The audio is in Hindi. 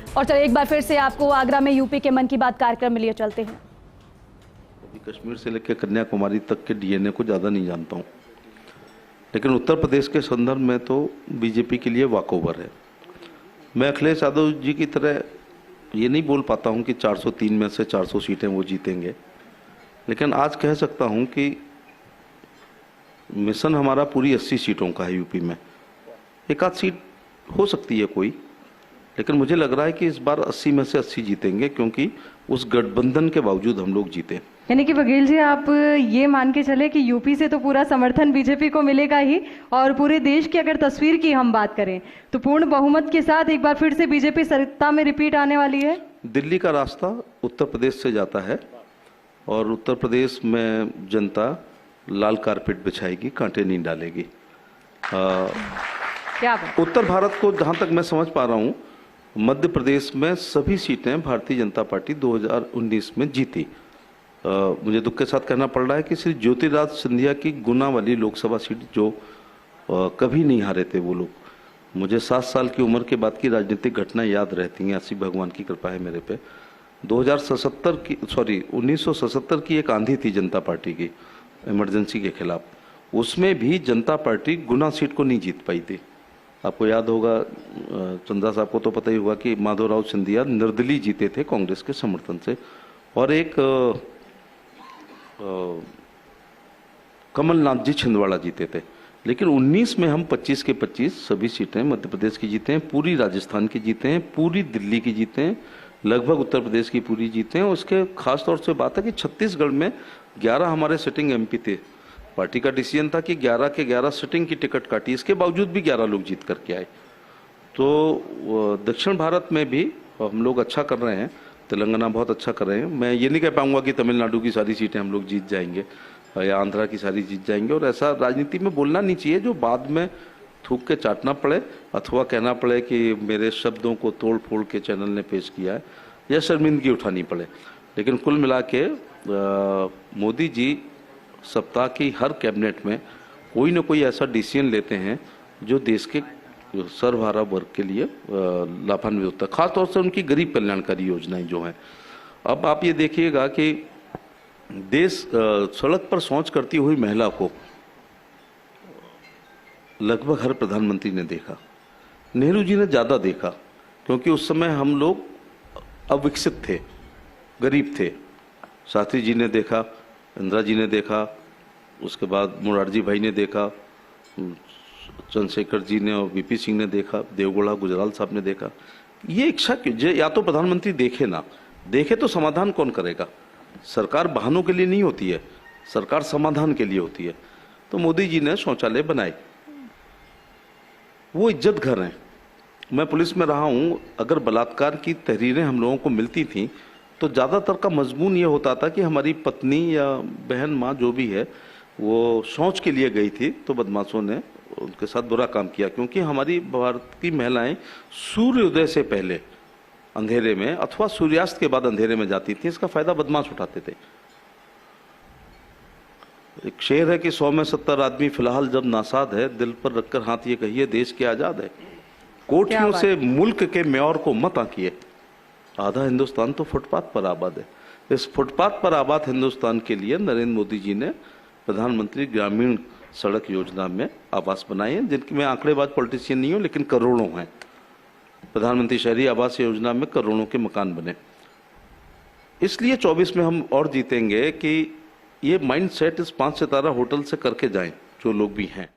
और चलो एक बार फिर से आपको आगरा में यूपी के मन की बात कार्यक्रम में लिए चलते हैं। कश्मीर से लेकर कन्याकुमारी तक के डीएनए को ज़्यादा नहीं जानता हूँ, लेकिन उत्तर प्रदेश के संदर्भ में तो बीजेपी के लिए वॉकओवर है। मैं अखिलेश यादव जी की तरह ये नहीं बोल पाता हूँ कि 403 में से 400 सीटें वो जीतेंगे, लेकिन आज कह सकता हूँ कि मिशन हमारा पूरी 80 सीटों का है। यूपी में एक आध सीट हो सकती है कोई, लेकिन मुझे लग रहा है कि इस बार 80 में से 80 जीतेंगे, क्योंकि उस गठबंधन के बावजूद हम लोग जीते। यानी कि बघेल जी, आप ये मान के चले कि यूपी से तो पूरा समर्थन बीजेपी को मिलेगा ही, और पूरे देश की अगर तस्वीर की हम बात करें तो पूर्ण बहुमत के साथ एक बार फिर से बीजेपी सत्ता में रिपीट आने वाली है। दिल्ली का रास्ता उत्तर प्रदेश से जाता है और उत्तर प्रदेश में जनता लाल कारपेट बिछाएगी, कांटे नहीं डालेगी। क्या बात? उत्तर भारत को जहां तक मैं समझ पा रहा हूं, मध्य प्रदेश में सभी सीटें भारतीय जनता पार्टी 2019 में जीती। मुझे दुख के साथ कहना पड़ रहा है कि श्री ज्योतिरादित्य सिंधिया की गुना वाली लोकसभा सीट जो कभी नहीं हारे थे वो लोग, मुझे 7 साल की उम्र के बाद की राजनीतिक घटना याद रहती हैं। ऐसी भगवान की कृपा है मेरे पे। 1977 की एक आंधी थी जनता पार्टी की इमरजेंसी के खिलाफ, उसमें भी जनता पार्टी गुना सीट को नहीं जीत पाई थी। आपको याद होगा, चंद्रा साहब को तो पता ही होगा कि माधवराव सिंधिया निर्दलीय जीते थे कांग्रेस के समर्थन से, और एक कमलनाथ जी छिंदवाड़ा जीते थे। लेकिन 19 में हम 25 के 25 सभी सीटें मध्य प्रदेश की जीते हैं, पूरी राजस्थान की जीते हैं, पूरी दिल्ली की जीते हैं, लगभग उत्तर प्रदेश की पूरी जीते हैं। उसके खास तौर से बात है कि छत्तीसगढ़ में 11 हमारे सिटिंग एमपी थे। पार्टी का डिसीजन था कि 11 के 11 सिटिंग की टिकट काटी, इसके बावजूद भी 11 लोग जीत करके आए। तो दक्षिण भारत में भी हम लोग अच्छा कर रहे हैं, तेलंगाना बहुत अच्छा कर रहे हैं। मैं ये नहीं कह पाऊंगा कि तमिलनाडु की सारी सीटें हम लोग जीत जाएंगे या आंध्रा की सारी जीत जाएंगे, और ऐसा राजनीति में बोलना नहीं चाहिए जो बाद में थूक के चाटना पड़े अथवा कहना पड़े कि मेरे शब्दों को तोड़ फोड़ के चैनल ने पेश किया है, या शर्मिंदगी उठानी पड़े। लेकिन कुल मिला के मोदी जी सप्ताह की हर कैबिनेट में कोई ना कोई ऐसा डिसीजन लेते हैं जो देश के सर्वहारा वर्ग के लिए लाभान्वित होता है, खासतौर से उनकी गरीब कल्याणकारी योजनाएं जो हैं। अब आप ये देखिएगा कि देश सड़क पर शौच करती हुई महिला को लगभग हर प्रधानमंत्री ने देखा। नेहरू जी ने ज़्यादा देखा, क्योंकि उस समय हम लोग अविकसित थे, गरीब थे। शास्त्री जी ने देखा, इंदिरा जी ने देखा, उसके बाद मोरारजी भाई ने देखा, चंद्रशेखर जी ने और वीपी सिंह ने देखा, देवगौड़ा गुजराल साहब ने देखा। ये इच्छा क्यों? या तो प्रधानमंत्री देखे ना देखे तो समाधान कौन करेगा? सरकार बहानों के लिए नहीं होती है, सरकार समाधान के लिए होती है। तो मोदी जी ने शौचालय बनाए, वो इज्जत घर हैं। मैं पुलिस में रहा हूँ, अगर बलात्कार की तहरीरें हम लोगों को मिलती थी तो ज़्यादातर का मजमून ये होता था कि हमारी पत्नी या बहन माँ जो भी है वो शौच के लिए गई थी, तो बदमाशों ने उनके साथ बुरा काम किया। क्योंकि हमारी भारत की महिलाएं सूर्योदय से पहले अंधेरे में अथवा सूर्यास्त के बाद अंधेरे में जाती थी, इसका फायदा बदमाश उठाते थे। एक शेर है कि 100 में 70 आदमी फिलहाल जब नासाद है, दिल पर रखकर हाथ ये कहिए देश के आजाद है। कोठियों से मुल्क के म्यार को मत आंकिए, आधा हिंदुस्तान तो फुटपाथ पर आबाद है। इस फुटपाथ पर आबाद हिंदुस्तान के लिए नरेंद्र मोदी जी ने प्रधानमंत्री ग्रामीण सड़क योजना में आवास बनाए हैं, जिनकी मैं आंकड़ेबाज पॉलिटिशियन नहीं हूँ, लेकिन करोड़ों हैं। प्रधानमंत्री शहरी आवास योजना में करोड़ों के मकान बने। इसलिए 24 में हम और जीतेंगे कि ये माइंड सेट इस 5 सितारा होटल से करके जाएं जो लोग भी हैं।